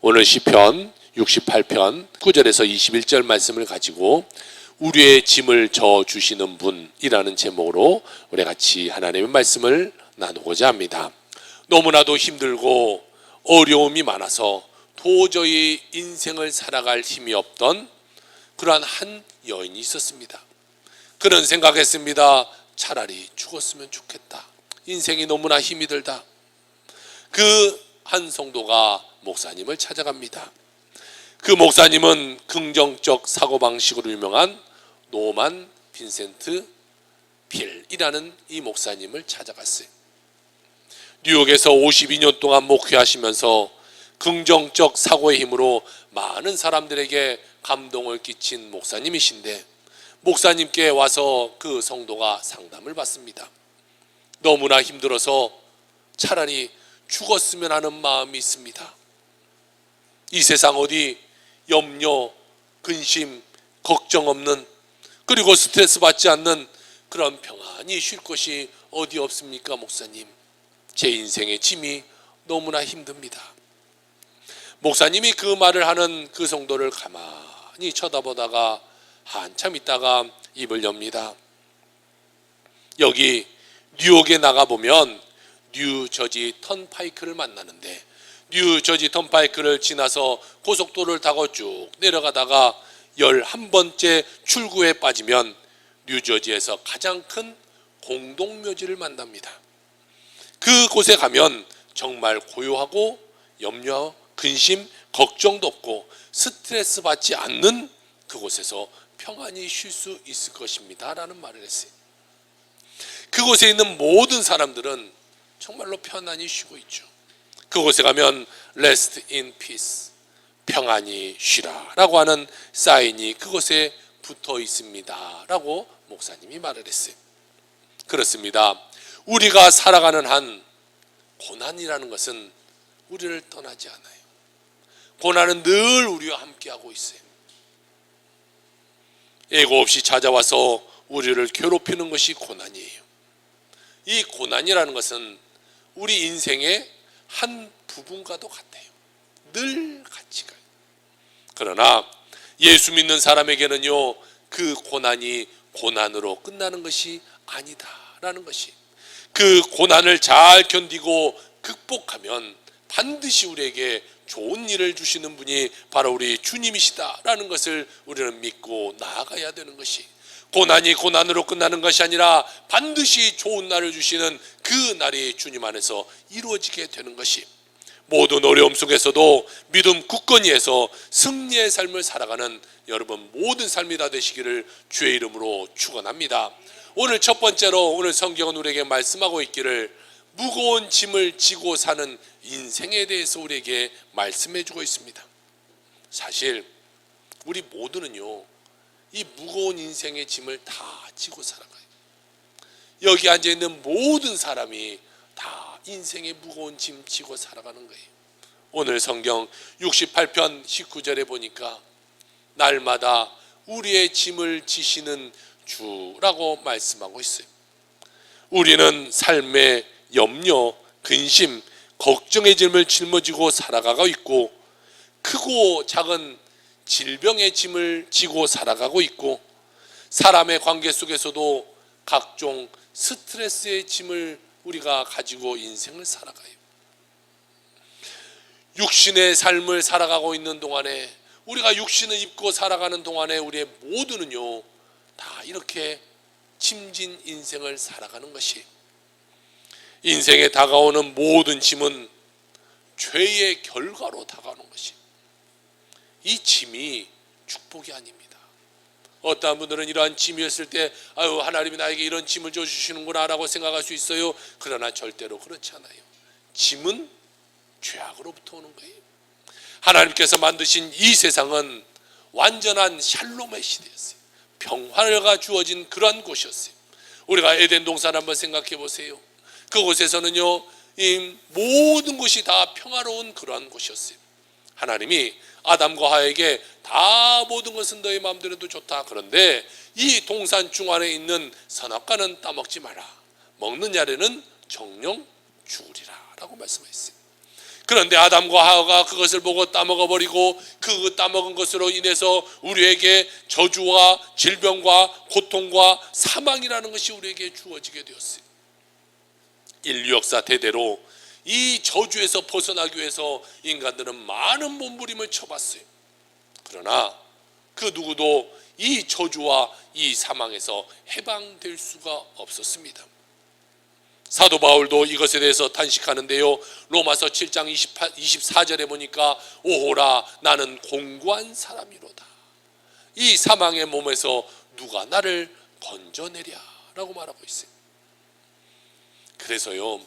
오늘 시편 68편 9절에서 21절 말씀을 가지고 우리의 짐을 져 주시는 분이라는 제목으로 우리 같이 하나님의 말씀을 나누고자 합니다. 너무나도 힘들고 어려움이 많아서 도저히 인생을 살아갈 힘이 없던 그러한 한 여인이 있었습니다. 그는 생각했습니다. 차라리 죽었으면 좋겠다. 인생이 너무나 힘이 들다. 그 한 성도가 목사님을 찾아갑니다. 그 목사님은 긍정적 사고방식으로 유명한 노만 빈센트 필이라는 이 목사님을 찾아갔어요. 뉴욕에서 52년 동안 목회하시면서 긍정적 사고의 힘으로 많은 사람들에게 감동을 끼친 목사님이신데, 목사님께 와서 그 성도가 상담을 받습니다. 너무나 힘들어서 차라리 죽었으면 하는 마음이 있습니다. 이 세상 어디 염려, 근심, 걱정 없는, 그리고 스트레스 받지 않는 그런 평안히 쉴 곳이 어디 없습니까, 목사님? 제 인생의 짐이 너무나 힘듭니다. 목사님이 그 말을 하는 그 성도를 가만히 쳐다보다가 한참 있다가 입을 엽니다. 여기 뉴욕에 나가보면 뉴저지 턴파이크를 만나는데, 뉴저지 턴파이크를 지나서 고속도로를 타고 쭉 내려가다가 11번째 출구에 빠지면 뉴저지에서 가장 큰 공동묘지를 만납니다. 그곳에 가면 정말 고요하고 염려, 근심, 걱정도 없고 스트레스 받지 않는 그곳에서 평안히 쉴 수 있을 것입니다 라는 말을 했어요. 그곳에 있는 모든 사람들은 정말로 편안히 쉬고 있죠. 그곳에 가면 Rest in peace, 평안히 쉬라 라고 하는 사인이 그곳에 붙어 있습니다 라고 목사님이 말을 했어요. 그렇습니다. 우리가 살아가는 한 고난이라는 것은 우리를 떠나지 않아요. 고난은 늘 우리와 함께하고 있어요. 예고 없이 찾아와서 우리를 괴롭히는 것이 고난이에요. 이 고난이라는 것은 우리 인생의 한 부분과도 같아요. 늘 같이 가요. 그러나 예수 믿는 사람에게는요, 그 고난이 고난으로 끝나는 것이 아니다라는 것이, 그 고난을 잘 견디고 극복하면 반드시 우리에게 좋은 일을 주시는 분이 바로 우리 주님이시다라는 것을 우리는 믿고 나아가야 되는 것이, 고난이 고난으로 끝나는 것이 아니라 반드시 좋은 날을 주시는 그 날이 주님 안에서 이루어지게 되는 것이, 모든 어려움 속에서도 믿음 굳건히 해서 승리의 삶을 살아가는 여러분 모든 삶이 다 되시기를 주의 이름으로 축원합니다. 오늘 첫 번째로 오늘 성경은 우리에게 말씀하고 있기를 무거운 짐을 지고 사는 인생에 대해서 우리에게 말씀해 주고 있습니다. 사실 우리 모두는요, 이 무거운 인생의 짐을 다 지고 살아가요. 여기 앉아있는 모든 사람이 다 인생의 무거운 짐 지고 살아가는 거예요. 오늘 성경 68편 19절에 보니까 날마다 우리의 짐을 지시는 주라고 말씀하고 있어요. 우리는 삶의 염려, 근심, 걱정의 짐을 짊어지고 살아가고 있고, 크고 작은 질병의 짐을 지고 살아가고 있고, 사람의 관계 속에서도 각종 스트레스의 짐을 우리가 가지고 인생을 살아가요. 육신의 삶을 살아가고 있는 동안에, 우리가 육신을 입고 살아가는 동안에 우리의 모두는요, 다 이렇게 짐진 인생을 살아가는 것이, 인생에 다가오는 모든 짐은 죄의 결과로 다가오는 것이, 이 짐이 축복이 아닙니다. 어떠한 분들은 이러한 짐이었을 때 아유, 하나님이 나에게 이런 짐을 줘주시는구나 라고 생각할 수 있어요. 그러나 절대로 그렇지 않아요. 짐은 죄악으로부터 오는 거예요. 하나님께서 만드신 이 세상은 완전한 샬롬의 시대였어요. 평화가 주어진 그런 곳이었어요. 우리가 에덴 동산 한번 생각해 보세요. 그곳에서는요, 이 모든 것이 다 평화로운 그러한 곳이었어요. 하나님이 아담과 하와에게 다 모든 것은 너희 마음대로 해도 좋다. 그런데 이 동산 중앙에 있는 선악과는 따먹지 마라. 먹는 야래는 정령 죽으리라 라고 말씀하셨어요. 그런데 아담과 하와가 그것을 보고 따먹어버리고 그 따먹은 것으로 인해서 우리에게 저주와 질병과 고통과 사망이라는 것이 우리에게 주어지게 되었어요. 인류 역사 대대로 이 저주에서 벗어나기 위해서 인간들은 많은 몸부림을 쳐봤어요. 그러나 그 누구도 이 저주와 이 사망에서 해방될 수가 없었습니다. 사도 바울도 이것에 대해서 탄식하는데요, 로마서 7장 24절에 보니까 오호라 나는 공고한 사람이로다. 이 사망의 몸에서 누가 나를 건져내랴 라고 말하고 있어요. 그래서요,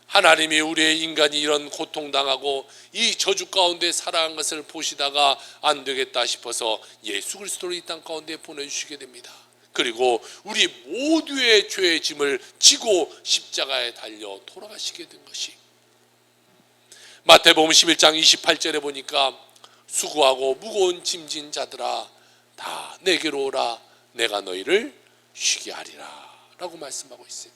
하나님이 우리의 인간이 이런 고통당하고 이 저주 가운데 살아간 것을 보시다가 안 되겠다 싶어서 예수 그리스도를 이 땅 가운데 보내주시게 됩니다. 그리고 우리 모두의 죄의 짐을 지고 십자가에 달려 돌아가시게 된 것이, 마태복음 11장 28절에 보니까 수고하고 무거운 짐진 자들아 다 내게로 오라 내가 너희를 쉬게 하리라 라고 말씀하고 있어요.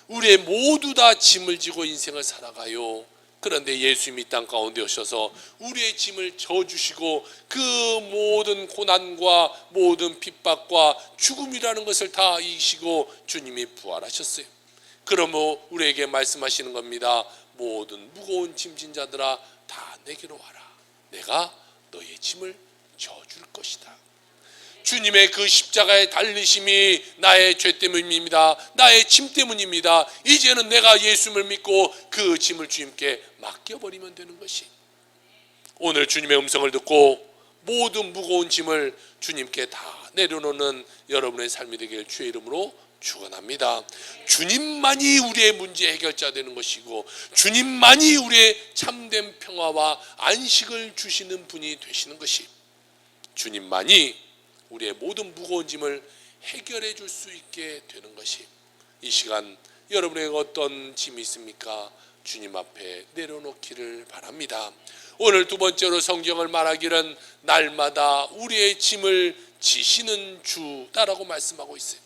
우리의 모두 다 짐을 지고 인생을 살아가요. 그런데 예수님이 이 땅 가운데 오셔서 우리의 짐을 져주시고 그 모든 고난과 모든 핍박과 죽음이라는 것을 다 이기시고 주님이 부활하셨어요. 그러므로 우리에게 말씀하시는 겁니다. 모든 무거운 짐진 자들아 다 내게로 와라. 내가 너의 짐을 져줄 것이다. 주님의 그 십자가의 달리심이 나의 죄 때문입니다. 나의 짐 때문입니다. 이제는 내가 예수님을 믿고 그 짐을 주님께 맡겨버리면 되는 것이, 오늘 주님의 음성을 듣고 모든 무거운 짐을 주님께 다 내려놓는 여러분의 삶이 되길 주의 이름으로 축원합니다. 주님만이 우리의 문제 해결자 되는 것이고 주님만이 우리의 참된 평화와 안식을 주시는 분이 되시는 것이, 주님만이 우리의 모든 무거운 짐을 해결해 줄 수 있게 되는 것이, 이 시간 여러분에게 어떤 짐이 있습니까? 주님 앞에 내려놓기를 바랍니다. 오늘 두 번째로 성경을 말하기는 날마다 우리의 짐을 지시는 주다라고 말씀하고 있어요.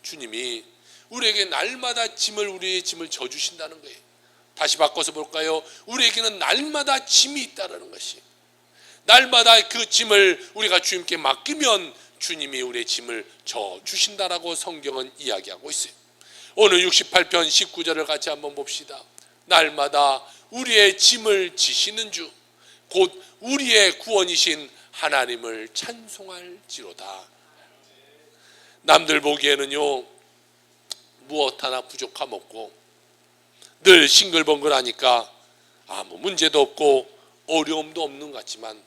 주님이 우리에게 날마다 우리의 짐을 져주신다는 거예요. 다시 바꿔서 볼까요? 우리에게는 날마다 짐이 있다는 것이, 날마다 그 짐을 우리가 주님께 맡기면 주님이 우리의 짐을 져주신다라고 성경은 이야기하고 있어요. 오늘 68편 19절을 같이 한번 봅시다. 날마다 우리의 짐을 지시는 주, 곧 우리의 구원이신 하나님을 찬송할지로다. 남들 보기에는요, 무엇 하나 부족함 없고 늘 싱글벙글하니까 아무 문제도 없고 어려움도 없는 것 같지만,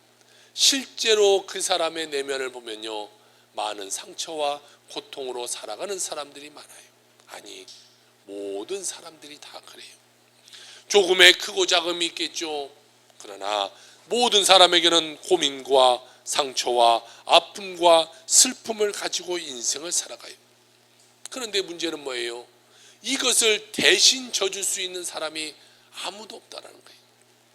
실제로 그 사람의 내면을 보면요, 많은 상처와 고통으로 살아가는 사람들이 많아요. 아니, 모든 사람들이 다 그래요. 조금의 크고 작음이 있겠죠. 그러나 모든 사람에게는 고민과 상처와 아픔과 슬픔을 가지고 인생을 살아가요. 그런데 문제는 뭐예요? 이것을 대신 져줄 수 있는 사람이 아무도 없다는 거예요.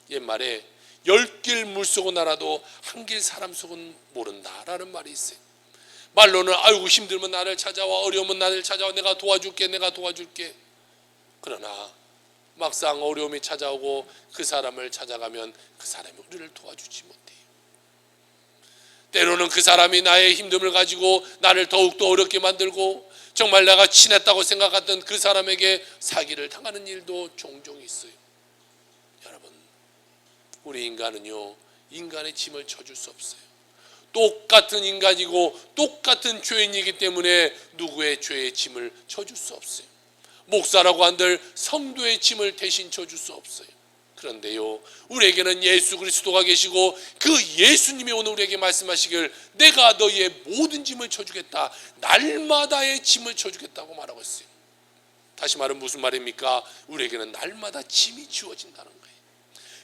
옛말에 10길 물속은 알아도 한 길 사람 속은 모른다라는 말이 있어요. 말로는 아이고 힘들면 나를 찾아와, 어려우면 나를 찾아와, 내가 도와줄게. 그러나 막상 어려움이 찾아오고 그 사람을 찾아가면 그 사람이 우리를 도와주지 못해요. 때로는 그 사람이 나의 힘듦을 가지고 나를 더욱더 어렵게 만들고, 정말 내가 친했다고 생각했던 그 사람에게 사기를 당하는 일도 종종 있어요. 여러분, 우리 인간은요, 인간의 짐을 져줄 수 없어요. 똑같은 인간이고 똑같은 죄인이기 때문에 누구의 죄의 짐을 져줄 수 없어요. 목사라고 한들 성도의 짐을 대신 져줄 수 없어요. 그런데요, 우리에게는 예수 그리스도가 계시고 그 예수님이 오늘 우리에게 말씀하시길 내가 너희의 모든 짐을 져주겠다, 날마다의 짐을 져주겠다고 말하고 있어요. 다시 말하면 무슨 말입니까? 우리에게는 날마다 짐이 지워진다는 거예요.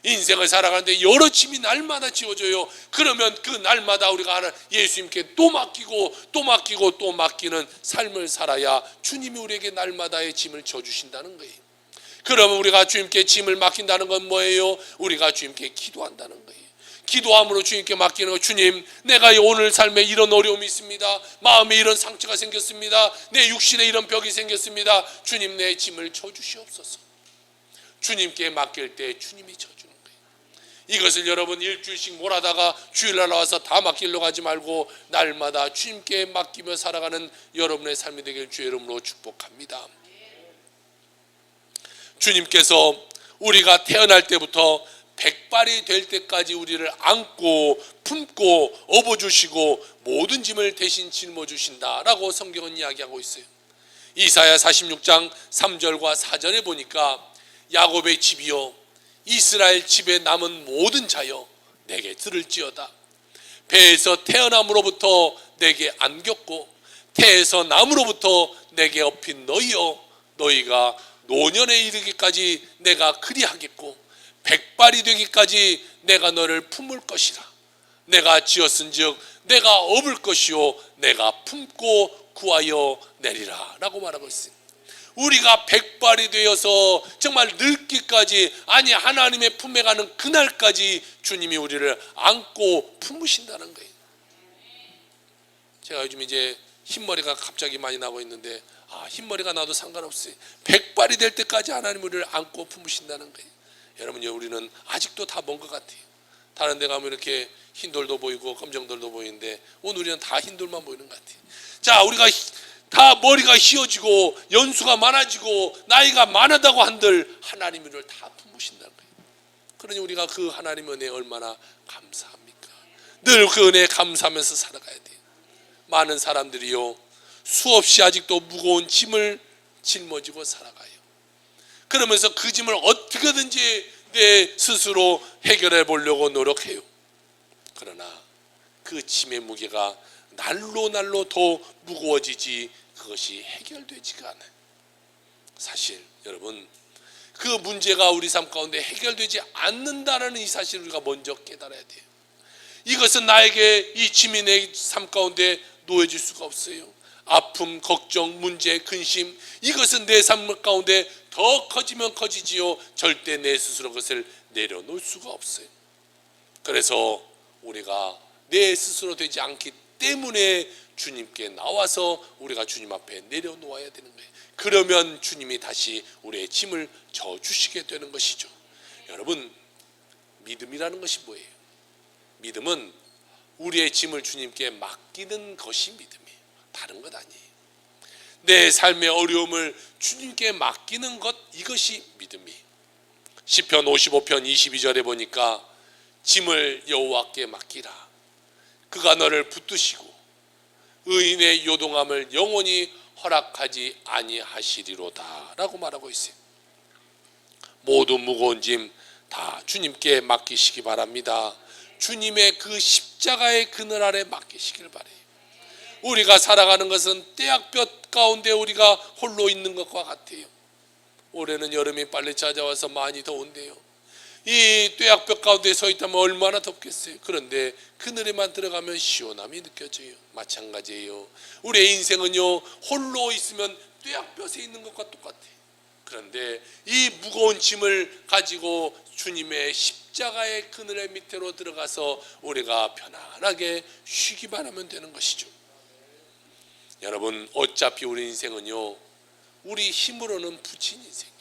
인생을 살아가는데 여러 짐이 날마다 지워져요. 그러면 그 날마다 우리가 예수님께 또 맡기고 또 맡기고 또 맡기는 삶을 살아야 주님이 우리에게 날마다의 짐을 져주신다는 거예요. 그러면 우리가 주님께 짐을 맡긴다는 건 뭐예요? 우리가 주님께 기도한다는 거예요. 기도함으로 주님께 맡기는 거, 주님, 내가 오늘 삶에 이런 어려움이 있습니다. 마음에 이런 상처가 생겼습니다. 내 육신에 이런 벽이 생겼습니다. 주님, 내 짐을 져주시옵소서. 주님께 맡길 때 주님이 져주는 거예요. 이것을 여러분 일주일씩 몰아다가 주일날 나와서 다 맡기려고 하지 말고 날마다 주님께 맡기며 살아가는 여러분의 삶이 되길 주의 이름으로 축복합니다. 주님께서 우리가 태어날 때부터 백발이 될 때까지 우리를 안고 품고 업어주시고 모든 짐을 대신 짊어주신다라고 성경은 이야기하고 있어요. 이사야 46장 3절과 4절에 보니까 야곱의 집이여 이스라엘 집에 남은 모든 자여 내게 들을지어다. 배에서 태어남으로부터 내게 안겼고 태에서 남으로부터 내게 업힌 너희여 너희가 노년에 이르기까지 내가 그리하겠고 백발이 되기까지 내가 너를 품을 것이라. 내가 지었은즉 내가 업을 것이요 내가 품고 구하여 내리라 라고 말하고 있습니다. 우리가 백발이 되어서 정말 늙기까지, 아니 하나님의 품에 가는 그날까지 주님이 우리를 안고 품으신다는 거예요. 제가 요즘 이제 흰머리가 갑자기 많이 나고 있는데 흰머리가 나도 상관없어요. 백발이 될 때까지 하나님 우리를 안고 품으신다는 거예요. 여러분, 우리는 아직도 다 먼 것 같아요. 다른 데 가면 이렇게 흰돌도 보이고 검정돌도 보이는데 오늘 우리는 다 흰돌만 보이는 것 같아요. 자, 우리가 다 머리가 휘어지고 연수가 많아지고 나이가 많아다고 한들 하나님 우리를 다 품으신다는 거예요. 그러니 우리가 그 하나님의 은혜에 얼마나 감사합니까? 늘 그 은혜에 감사하면서 살아가야 돼요. 많은 사람들이요 수없이 아직도 무거운 짐을 짊어지고 살아가요. 그러면서 그 짐을 어떻게든지 내 스스로 해결해 보려고 노력해요. 그러나 그 짐의 무게가 날로 더 무거워지지 그것이 해결되지가 않아요. 사실 여러분, 그 문제가 우리 삶 가운데 해결되지 않는다는 이 사실을 우리가 먼저 깨달아야 돼요. 이것은 나에게 이 짐이 내 삶 가운데 놓여질 수가 없어요. 아픔, 걱정, 문제, 근심, 이것은 내 삶 가운데 더 커지면 커지지요 절대 내 스스로 그것을 내려놓을 수가 없어요. 그래서 우리가 내 스스로 되지 않기 때문에 주님께 나와서 우리가 주님 앞에 내려놓아야 되는 거예요. 그러면 주님이 다시 우리의 짐을 져주시게 되는 것이죠. 여러분, 믿음이라는 것이 뭐예요? 믿음은 우리의 짐을 주님께 맡기는 것이 믿음이에요. 다른 것 아니에요. 내 삶의 어려움을 주님께 맡기는 것, 이것이 믿음이에요. 시편 55편 22절에 보니까 짐을 여호와께 맡기라. 그가 너를 붙드시고 의인의 요동함을 영원히 허락하지 아니하시리로다 라고 말하고 있어요. 모두 무거운 짐 다 주님께 맡기시기 바랍니다. 주님의 그 십자가의 그늘 아래 맡기시길 바래요. 우리가 살아가는 것은 떼약볕 가운데 우리가 홀로 있는 것과 같아요. 올해는 여름이 빨리 찾아와서 많이 더운데요, 이 떼약볕 가운데 서 있다면 얼마나 덥겠어요. 그런데 그늘에만 들어가면 시원함이 느껴져요. 마찬가지예요. 우리의 인생은요 홀로 있으면 떼약볕에 있는 것과 똑같아요. 그런데 이 무거운 짐을 가지고 주님의 십자가의 그늘의 밑으로 들어가서 우리가 편안하게 쉬기만 하면 되는 것이죠. 여러분, 어차피 우리 인생은요 우리 힘으로는 붙인 인생이에요.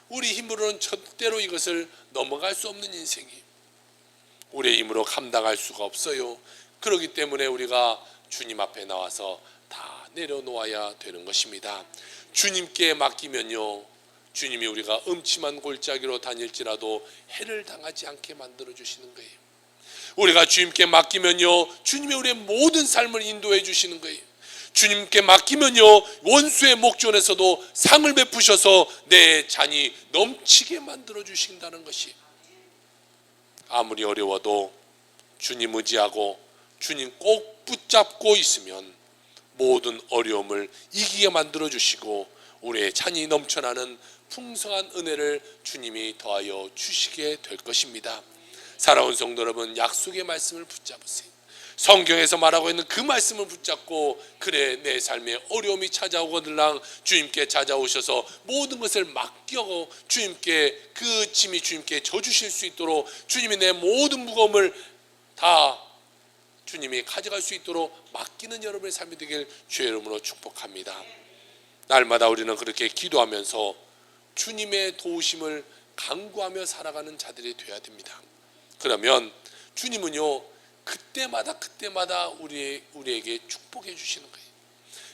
우리 힘으로는 절대로 이것을 넘어갈 수 없는 인생이에요. 우리의 힘으로 감당할 수가 없어요. 그렇기 때문에 우리가 주님 앞에 나와서 다 내려놓아야 되는 것입니다. 주님께 맡기면요 주님이 우리가 음침한 골짜기로 다닐지라도 해를 당하지 않게 만들어 주시는 거예요. 우리가 주님께 맡기면요 주님이 우리의 모든 삶을 인도해 주시는 거예요. 주님께 맡기면요 원수의 목전에서도 상을 베푸셔서 내 잔이 넘치게 만들어 주신다는 것이, 아무리 어려워도 주님 의지하고 주님 꼭 붙잡고 있으면 모든 어려움을 이기게 만들어 주시고 우리의 잔이 넘쳐나는 풍성한 은혜를 주님이 더하여 주시게 될 것입니다. 사랑하는 성도 여러분, 약속의 말씀을 붙잡으세요. 성경에서 말하고 있는 그 말씀을 붙잡고, 그래 내 삶에 어려움이 찾아오거들랑 주님께 찾아오셔서 모든 것을 맡겨 주님께, 그 짐이 주님께 져주실 수 있도록, 주님이 내 모든 무거움을 다 주님이 가져갈 수 있도록 맡기는 여러분의 삶이 되길 주의 이름으로 축복합니다. 날마다 우리는 그렇게 기도하면서 주님의 도우심을 간구하며 살아가는 자들이 되어야 됩니다. 그러면 주님은요 그때마다 우리에게 축복해 주시는 거예요.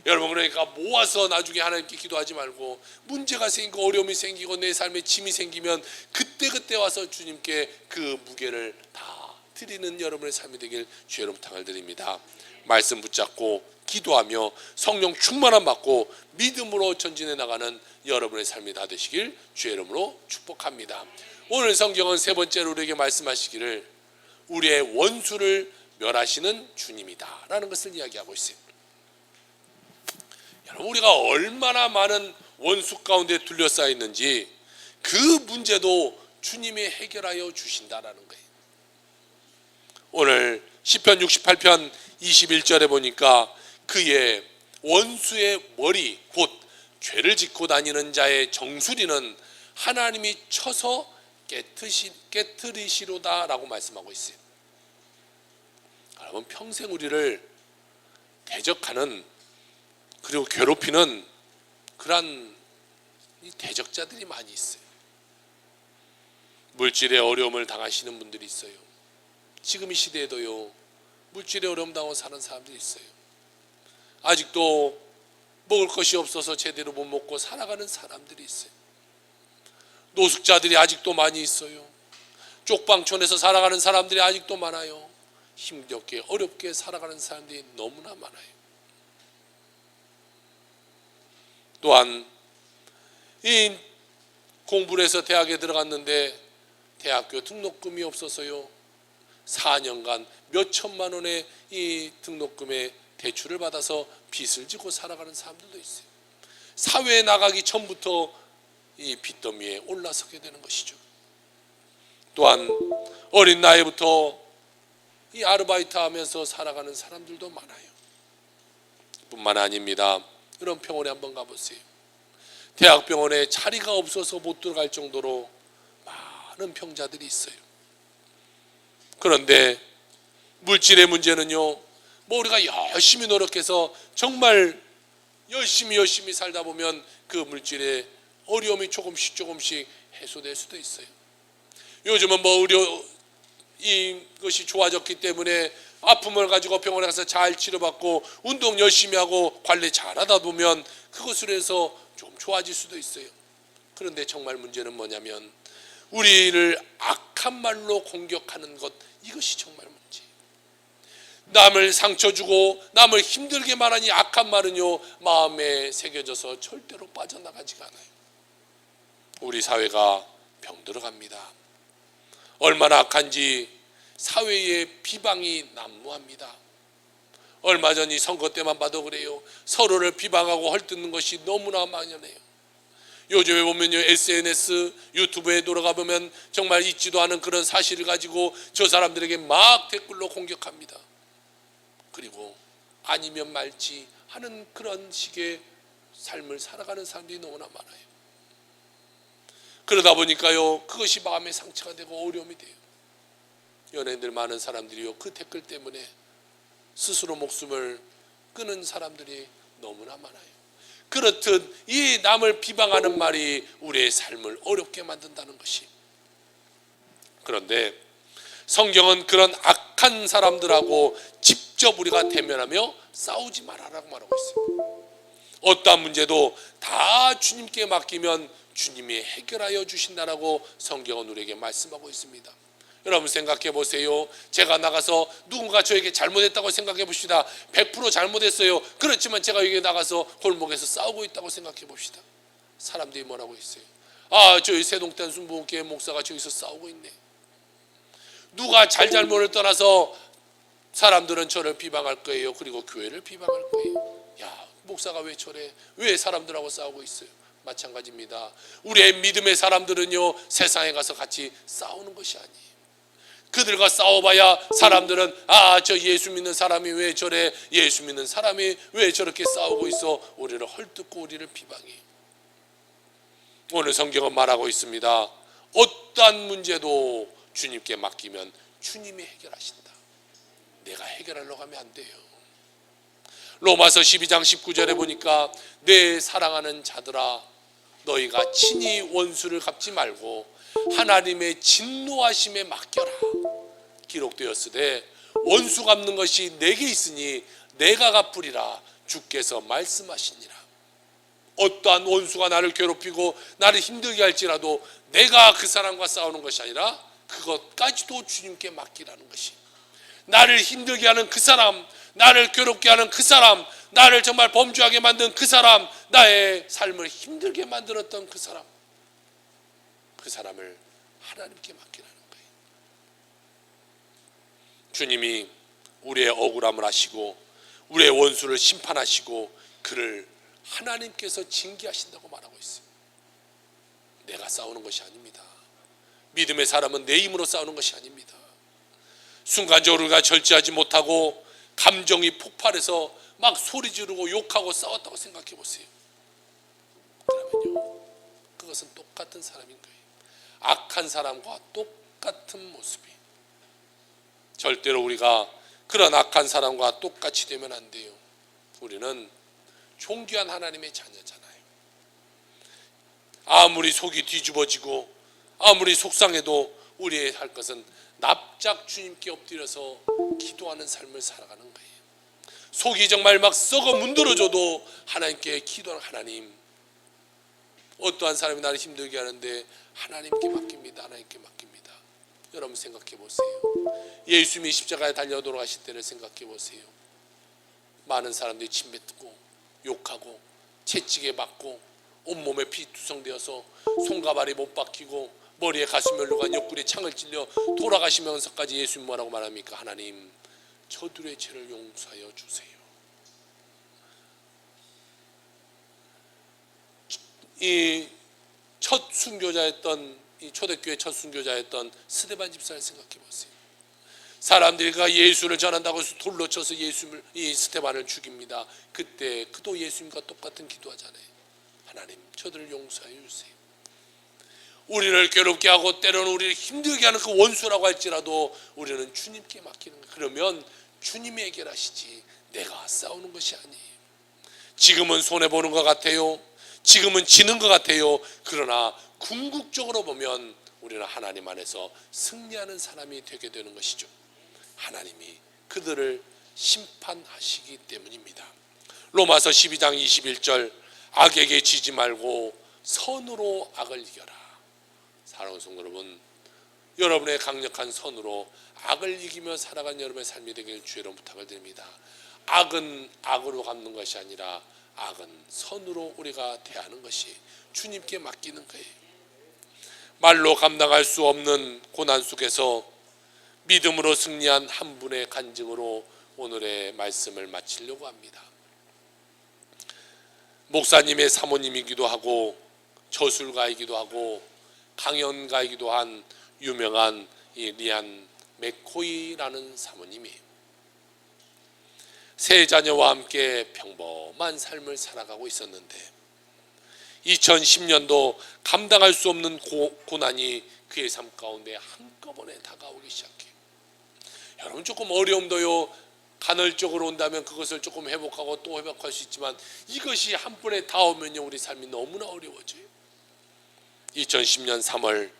여러분, 그러니까 모아서 나중에 하나님께 기도하지 말고, 문제가 생기고 어려움이 생기고 내 삶에 짐이 생기면 그때 와서 주님께 그 무게를 다 드리는 여러분의 삶이 되길 주의 이름으로 부탁을 드립니다. 말씀 붙잡고 기도하며 성령 충만함 받고 믿음으로 전진해 나가는 여러분의 삶이 다 되시길 주의 이름으로 축복합니다. 오늘 성경은 세 번째로 우리에게 말씀하시기를 우리의 원수를 멸하시는 주님이다 라는 것을 이야기하고 있어요. 여러분, 우리가 얼마나 많은 원수 가운데 둘러싸여 있는지 그 문제도 주님이 해결하여 주신다라는 거예요. 오늘 시편 68편 21절에 보니까 그의 원수의 머리 곧 죄를 짓고 다니는 자의 정수리는 하나님이 쳐서 깨트리시로다 라고 말씀하고 있어요. 여러분, 평생 우리를 대적하는 그리고 괴롭히는 그러한 대적자들이 많이 있어요. 물질의 어려움을 당하시는 분들이 있어요. 지금 이 시대에도요 물질의 어려움 당하고 사는 사람들이 있어요. 아직도 먹을 것이 없어서 제대로 못 먹고 살아가는 사람들이 있어요. 노숙자들이 아직도 많이 있어요. 쪽방촌에서 살아가는 사람들이 아직도 많아요. 힘겹게 어렵게 살아가는 사람들이 너무나 많아요. 또한 이 공부를 해서 대학에 들어갔는데 대학교 등록금이 없어서요 4년간 몇 천만 원의 이 등록금에 대출을 받아서 빚을 지고 살아가는 사람들도 있어요. 사회에 나가기 전부터 이 빚더미에 올라서게 되는 것이죠. 또한 어린 나이부터 이 아르바이트 하면서 살아가는 사람들도 많아요. 뿐만 아닙니다. 이런 병원에 한번 가보세요. 대학병원에 자리가 없어서 못 들어갈 정도로 많은 병자들이 있어요. 그런데 물질의 문제는요 뭐 우리가 열심히 노력해서 정말 열심히 살다 보면 그 물질의 어려움이 조금씩 해소될 수도 있어요. 요즘은 뭐 의료 이것이 좋아졌기 때문에 아픔을 가지고 병원에 가서 잘 치료받고 운동 열심히 하고 관리 잘하다 보면 그것으로 해서 좀 좋아질 수도 있어요. 그런데 정말 문제는 뭐냐면 우리를 악한 말로 공격하는 것, 이것이 정말 문제예요. 남을 상처 주고 남을 힘들게 말하니 악한 말은요 마음에 새겨져서 절대로 빠져나가지가 않아요. 우리 사회가 병들어갑니다. 얼마나 악한지 사회의 비방이 난무합니다. 얼마 전 이 선거 때만 봐도 그래요. 서로를 비방하고 헐뜯는 것이 너무나 만연해요. 요즘에 보면요 SNS, 유튜브에 돌아가 보면 정말 있지도 않은 그런 사실을 가지고 저 사람들에게 막 댓글로 공격합니다. 그리고 아니면 말지 하는 그런 식의 삶을 살아가는 사람들이 너무나 많아요. 그러다 보니까요 그것이 마음의 상처가 되고 어려움이 돼요. 연예인들 많은 사람들이요 그 댓글 때문에 스스로 목숨을 끊은 사람들이 너무나 많아요. 그렇듯 이 남을 비방하는 말이 우리의 삶을 어렵게 만든다는 것이. 그런데 성경은 그런 악한 사람들하고 직접 우리가 대면하며 싸우지 말아라고 말하고 있어요. 어떠한 문제도 다 주님께 맡기면 주님이 해결하여 주신다라고 성경은 우리에게 말씀하고 있습니다. 여러분 생각해 보세요. 제가 나가서 누군가 저에게 잘못했다고 생각해 봅시다. 100% 잘못했어요. 그렇지만 제가 여기 나가서 골목에서 싸우고 있다고 생각해 봅시다. 사람들이 뭐라고 있어요? 아, 저희 세동탄 순복음교회 목사가 저기서 싸우고 있네. 누가 잘못을 떠나서 사람들은 저를 비방할 거예요. 그리고 교회를 비방할 거예요. 야, 목사가 왜 저래? 왜 사람들하고 싸우고 있어요? 마찬가지입니다. 우리의 믿음의 사람들은요 세상에 가서 같이 싸우는 것이 아니에요. 그들과 싸워봐야 사람들은 아, 저 예수 믿는 사람이 왜 저래? 예수 믿는 사람이 왜 저렇게 싸우고 있어? 우리를 헐뜯고 우리를 비방해요. 오늘 성경은 말하고 있습니다. 어떠한 문제도 주님께 맡기면 주님이 해결하신다. 내가 해결하려고 하면 안 돼요. 로마서 12장 19절에 보니까 내 사랑하는 자들아 너희가 친히 원수를 갚지 말고 하나님의 진노하심에 맡겨라. 기록되었으되 원수 갚는 것이 내게 있으니 내가 갚으리라 주께서 말씀하시니라. 어떠한 원수가 나를 괴롭히고 나를 힘들게 할지라도 내가 그 사람과 싸우는 것이 아니라 그것까지도 주님께 맡기라는 것이, 나를 힘들게 하는 그 사람, 나를 괴롭게 하는 그 사람, 나를 정말 범죄하게 만든 그 사람, 나의 삶을 힘들게 만들었던 그 사람을 하나님께 맡기라는 거예요. 주님이 우리의 억울함을 아시고 우리의 원수를 심판하시고 그를 하나님께서 징계하신다고 말하고 있어요. 내가 싸우는 것이 아닙니다. 믿음의 사람은 내 힘으로 싸우는 것이 아닙니다. 순간적으로 우리가 절제하지 못하고 감정이 폭발해서 막 소리 지르고 욕하고 싸웠다고 생각해 보세요. 그러면요, 그것은 똑같은 사람인 거예요. 악한 사람과 똑같은 모습이. 절대로 우리가 그런 악한 사람과 똑같이 되면 안 돼요. 우리는 존귀한 하나님의 자녀잖아요. 아무리 속이 뒤집어지고 아무리 속상해도 우리의 할 것은 납작 주님께 엎드려서 기도하는 삶을 살아가는 거예요. 속이 정말 막 썩어 문드러져도 하나님께 기도하는 하나님, 어떠한 사람이 나를 힘들게 하는데 하나님께 맡깁니다. 하나님께 맡깁니다. 여러분 생각해 보세요. 예수님이 십자가에 달려 돌아가실 때를 생각해 보세요. 많은 사람들이 침뱉고 욕하고 채찍에 맞고 온몸에 피 투성되어서 손과 발이 못 박히고 머리에 가시면류관 옆구리에 창을 찔려 돌아가시면서까지 예수님 뭐라고 말합니까? 하나님, 저들의 죄를 용서하여 주세요. 이 첫 순교자였던, 이 초대교회 첫 순교자였던 스데반 집사를 생각해 보세요. 사람들이 예수를 전한다고 해서 돌로 쳐서 이 스데반을 죽입니다. 그때 그도 예수님과 똑같은 기도하잖아요. 하나님, 저들을 용서하여 주세요. 우리를 괴롭게 하고 때로는 우리를 힘들게 하는 그 원수라고 할지라도 우리는 주님께 맡기는 거예요. 그러면 주님이 해결하시지 내가 싸우는 것이 아니에요. 지금은 손해보는 것 같아요. 지금은 지는 것 같아요. 그러나 궁극적으로 보면 우리는 하나님 안에서 승리하는 사람이 되게 되는 것이죠. 하나님이 그들을 심판하시기 때문입니다. 로마서 12장 21절, 악에게 지지 말고 선으로 악을 이겨라. 사랑하는 성도 여러분, 여러분의 강력한 선으로 악을 이기며 살아가는 여러분의 삶이 되길 주의로 부탁을 드립니다. 악은 악으로 갚는 것이 아니라 악은 선으로 우리가 대하는 것이 주님께 맡기는 거예요. 말로 감당할 수 없는 고난 속에서 믿음으로 승리한 한 분의 간증으로 오늘의 말씀을 마치려고 합니다. 목사님의 사모님이기도 하고 저술가이기도 하고 강연가이기도 한 유명한 이 리안 맥코이라는 사모님이 세 자녀와 함께 평범한 삶을 살아가고 있었는데 2010년도 감당할 수 없는 고난이 그의 삶 가운데 한꺼번에 다가오기 시작해요. 여러분, 조금 어려움도요, 간헐적으로 온다면 그것을 조금 회복하고 또 회복할 수 있지만 이것이 한 번에 다 오면요, 우리 삶이 너무나 어려워져요. 2010년 3월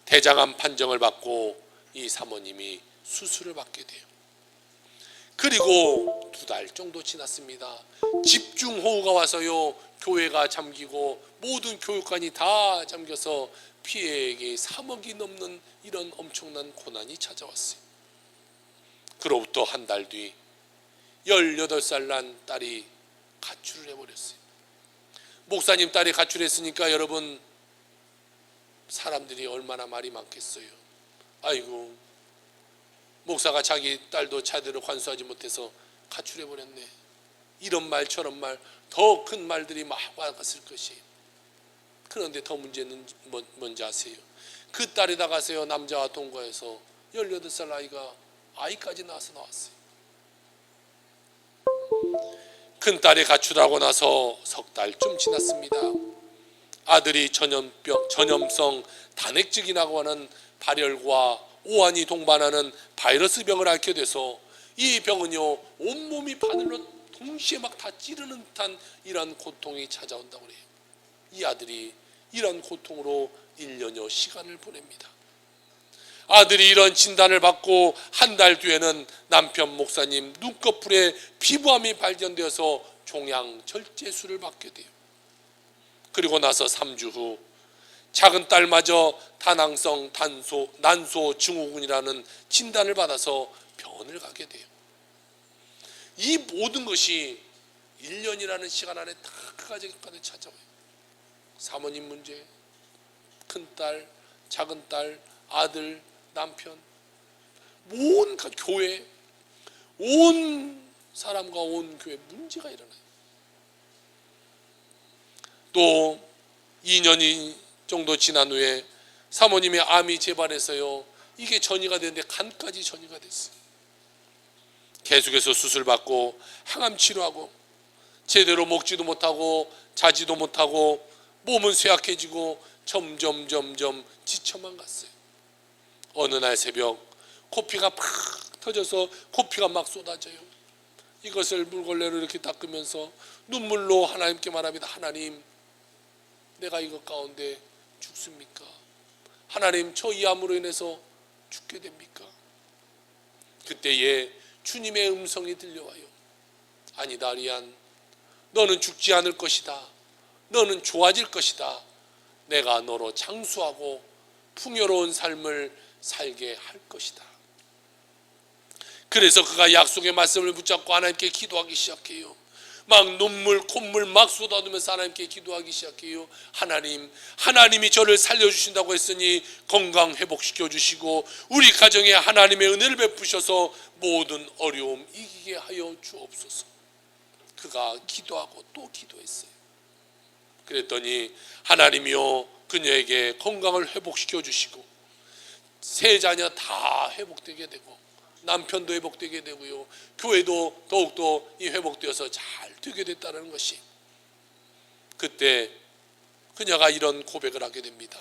대장암 판정을 받고 이 사모님이 수술을 받게 돼요. 그리고 2달 정도 지났습니다. 집중호우가 와서요, 교회가 잠기고 모든 교육관이 다 잠겨서 피해액이 3억이 넘는 이런 엄청난 고난이 찾아왔어요. 그로부터 한 달 뒤 18살 난 딸이 가출을 해버렸어요. 목사님 딸이 가출했으니까 여러분, 사람들이 얼마나 말이 많겠어요. 아이고, 목사가 자기 딸도 차대로 관수하지 못해서 가출해버렸네. 이런 말 저런 말, 더 큰 말들이 막 와갔을 것이에요. 그런데 더 문제는 뭔지 아세요? 그 딸이 나가세요, 남자와 동거해서 18살 아이까지 나왔어요. 큰딸이 가출하고 나서 석 달쯤 지났습니다. 아들이 전염성 단핵증이라고 하는 발열과 오한이 동반하는 바이러스 병을 앓게 돼서 이 병은요, 온몸이 바늘로 동시에 막 다 찌르는 듯한 이런 고통이 찾아온다고 해요. 이 아들이 이런 고통으로 1년여 시간을 보냅니다. 아들이 이런 진단을 받고 한 달 뒤에는 남편 목사님 눈꺼풀에 피부암이 발견되어서 종양 절제술을 받게 돼요. 그리고 나서 3주 후 작은 딸마저 다낭성 난소 증후군이라는 진단을 받아서 병원을 가게 돼요. 이 모든 것이 1년이라는 시간 안에 다 그 가정까지 찾아와요. 사모님 문제, 큰딸, 작은딸, 아들, 남편, 온 교회, 온 사람과 온 교회 문제가 일어나요. 또 2년이 정도 지난 후에 사모님의 암이 재발해서요, 이게 전이가 됐는데 간까지 전이가 됐어요. 계속해서 수술받고 항암 치료하고 제대로 먹지도 못하고 자지도 못하고 몸은 쇠약해지고 점점 지쳐만 갔어요. 어느 날 새벽 코피가 팍 터져서 코피가 막 쏟아져요. 이것을 물걸레로 이렇게 닦으면서 눈물로 하나님께 말합니다. 하나님, 내가 이것 가운데 죽습니까? 하나님, 저 이 암으로 인해서 죽게 됩니까? 그때에 주님의 음성이 들려와요. 아니다, 리안, 너는 죽지 않을 것이다. 너는 좋아질 것이다. 내가 너로 장수하고 풍요로운 삶을 살게 할 것이다. 그래서 그가 약속의 말씀을 붙잡고 하나님께 기도하기 시작해요. 막 눈물 콧물 막 쏟아내면서 하나님께 기도하기 시작해요. 하나님이 저를 살려주신다고 했으니 건강 회복시켜 주시고 우리 가정에 하나님의 은혜를 베푸셔서 모든 어려움 이기게 하여 주옵소서. 그가 기도하고 또 기도했어요. 그랬더니 하나님이요, 그녀에게 건강을 회복시켜 주시고 세 자녀 다 회복되게 되고 남편도 회복되게 되고요, 교회도 더욱더 이 회복되어서 잘 되게 됐다는 것이, 그때 그녀가 이런 고백을 하게 됩니다.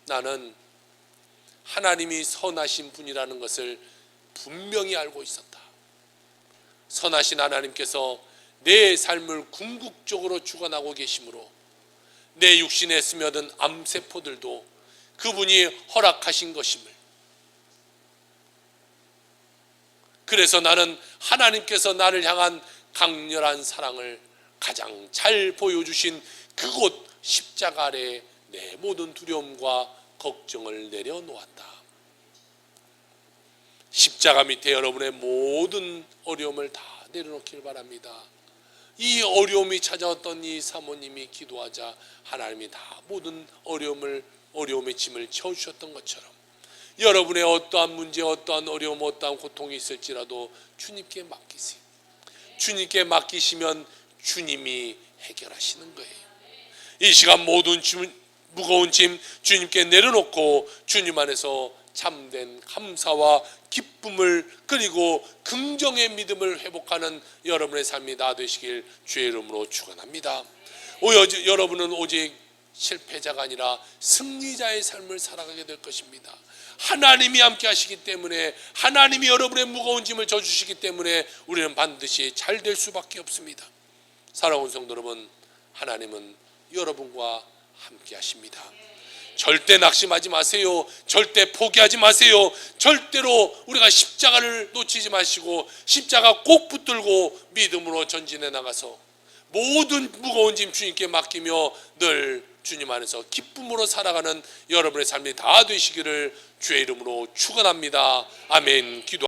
나는 하나님이 선하신 분이라는 것을 분명히 알고 있었다. 선하신 하나님께서 내 삶을 궁극적으로 주관하고 계시므로 내 육신에 스며든 암세포들도 그분이 허락하신 것임을, 그래서 나는 하나님께서 나를 향한 강렬한 사랑을 가장 잘 보여주신 그곳 십자가 아래 내 모든 두려움과 걱정을 내려놓았다. 십자가 밑에 여러분의 모든 어려움을 다 내려놓기를 바랍니다. 이 어려움이 찾아왔던 이 사모님이 기도하자 하나님이 다 모든 어려움의 짐을 채워주셨던 것처럼 여러분의 어떠한 문제, 어떠한 어려움, 어떠한 고통이 있을지라도 주님께 맡기세요. 주님께 맡기시면 주님이 해결하시는 거예요. 이 시간 모든 무거운 짐 주님께 내려놓고 주님 안에서 참된 감사와 기쁨을 그리고 긍정의 믿음을 회복하는 여러분의 삶이 다 되시길 주의 이름으로 축원합니다. 여러분은 오직 실패자가 아니라 승리자의 삶을 살아가게 될 것입니다. 하나님이 함께 하시기 때문에, 하나님이 여러분의 무거운 짐을 져주시기 때문에 우리는 반드시 잘 될 수밖에 없습니다. 사랑하는 성도 여러분, 하나님은 여러분과 함께 하십니다. 절대 낙심하지 마세요. 절대 포기하지 마세요. 절대로 우리가 십자가를 놓치지 마시고 십자가 꼭 붙들고 믿음으로 전진해 나가서 모든 무거운 짐 주님께 맡기며 늘 주님 안에서 기쁨으로 살아가는 여러분의 삶이 다 되시기를 주의 이름으로 축원합니다. 아멘. 기도